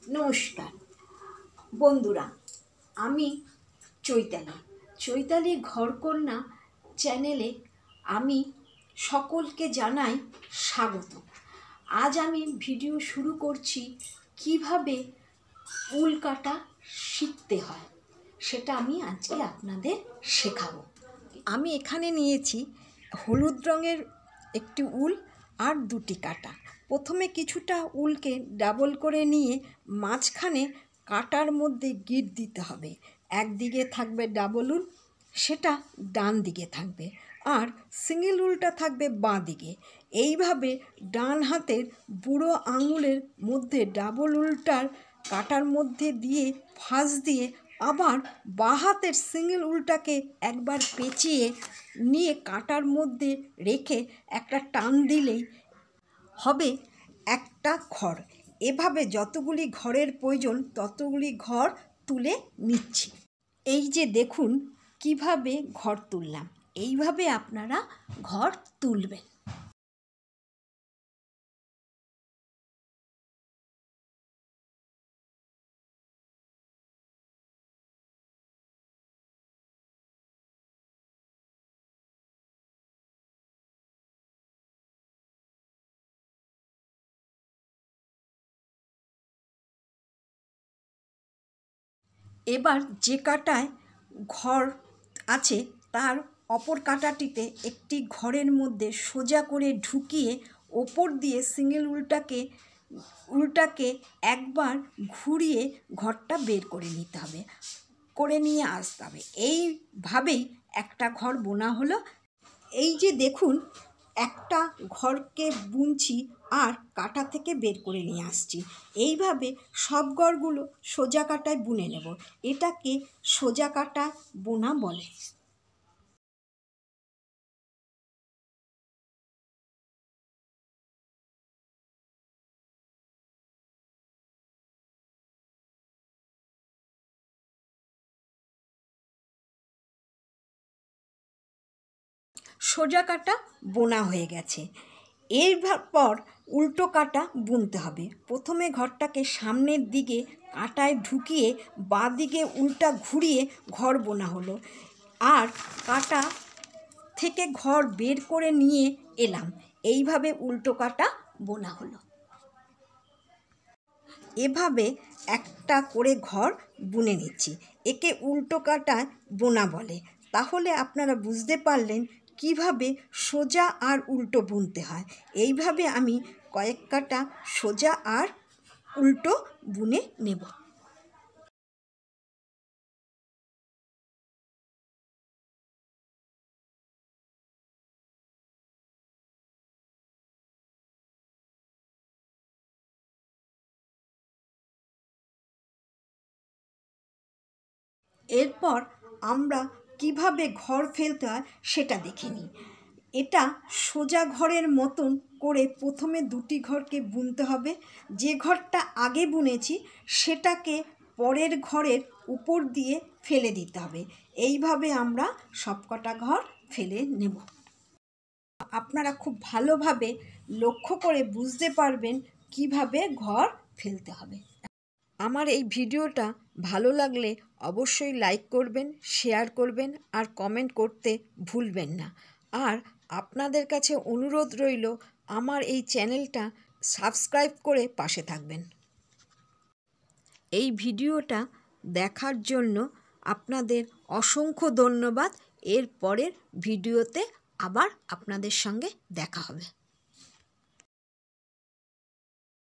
নমস্কার বন্ধুরা, আমি চৈতালি ঘরকন্যা চ্যানেলে আমি সকলকে জানাই স্বাগত। আজ আমি ভিডিও শুরু করছি কিভাবে উল কাটা শিখতে হয়, সেটা আমি আজকে আপনাদের শেখাবো। আমি এখানে নিয়েছি হলুদ রঙের একটি উল আর দুটি কাঁটা। প্রথমে কিছুটা উলকে ডাবল করে নিয়ে মাঝখানে কাঁটার মধ্যে গিট দিতে হবে। একদিকে থাকবে ডাবল উল, সেটা ডান দিকে থাকবে, আর সিঙ্গেল উলটা থাকবে বাঁ দিকে। এইভাবে ডান হাতের বুড়ো আঙুলের মধ্যে ডাবল উলটার কাঁটার মধ্যে দিয়ে ফাঁস দিয়ে আবার বাঁ হাতের সিঙ্গেল উলটাকে একবার পেঁচিয়ে নিয়ে কাঁটার মধ্যে রেখে একটা টান দিলেই হবে একটা ঘর। এভাবে যতগুলি ঘরের প্রয়োজন ততগুলি ঘর তুলে নিচ্ছি। এই যে দেখুন কিভাবে ঘর তুললাম, এইভাবে আপনারা ঘর তুলবেন। এবার যে কাঁটায় ঘর আছে তার অপর কাঁটাটিতে একটি ঘরের মধ্যে সোজা করে ঢুকিয়ে ওপর দিয়ে সিঙ্গেল উলটাকে একবার ঘুরিয়ে ঘরটা বের করে নিতে হবে, করে নিয়ে আসতে হবে। এইভাবেই একটা ঘর বোনা হলো। এই যে দেখুন একটা ঘরকে বুনছি আর কাঁটা থেকে বের করে নিয়ে আসছি। এইভাবে সব ঘরগুলো সোজা কাঁটায় বুনে নেব। এটাকে সোজা কাঁটা বোনা বলে। সোজা কাঁটা বোনা হয়ে গেছে। এরপর উল্টো কাঁটা বুনতে হবে। প্রথমে ঘরটাকে সামনের দিকে কাঁটায় ঢুকিয়ে বাঁ দিকে উল্টা ঘুরিয়ে ঘর বোনা হলো, আর কাঁটা থেকে ঘর বের করে নিয়ে এলাম। এইভাবে উল্টো কাঁটা বোনা হলো। এভাবে একটা করে ঘর বুনে নিচ্ছি। একে উল্টো কাঁটা বোনা বলে। তাহলে আপনারা বুঝতে পারলেন কিভাবে সোজা আর উল্টো বুনতে হয়। এইভাবে আমি কয়েক কাঁটা সোজা আর উল্টো বুনে নেব। এরপর আমরা কিভাবে ঘর ফেলতে হয় সেটা দেখে নিই। এটা সোজা ঘরের মতন করে প্রথমে দুটি ঘরকে বুনতে হবে। যে ঘরটা আগে বুনেছি সেটাকে পরের ঘরের উপর দিয়ে ফেলে দিতে হবে। এইভাবে আমরা সবকটা ঘর ফেলে নেব। আপনারা খুব ভালোভাবে লক্ষ্য করে বুঝতে পারবেন কিভাবে ঘর ফেলতে হবে। আমার এই ভিডিওটা ভালো লাগলে অবশ্যই লাইক করবেন, শেয়ার করবেন আর কমেন্ট করতে ভুলবেন না। আর আপনাদের কাছে অনুরোধ রইল আমার এই চ্যানেলটা সাবস্ক্রাইব করে পাশে থাকবেন। এই ভিডিওটা দেখার জন্য আপনাদের অসংখ্য ধন্যবাদ। এর পরের ভিডিওতে আবার আপনাদের সঙ্গে দেখা হবে।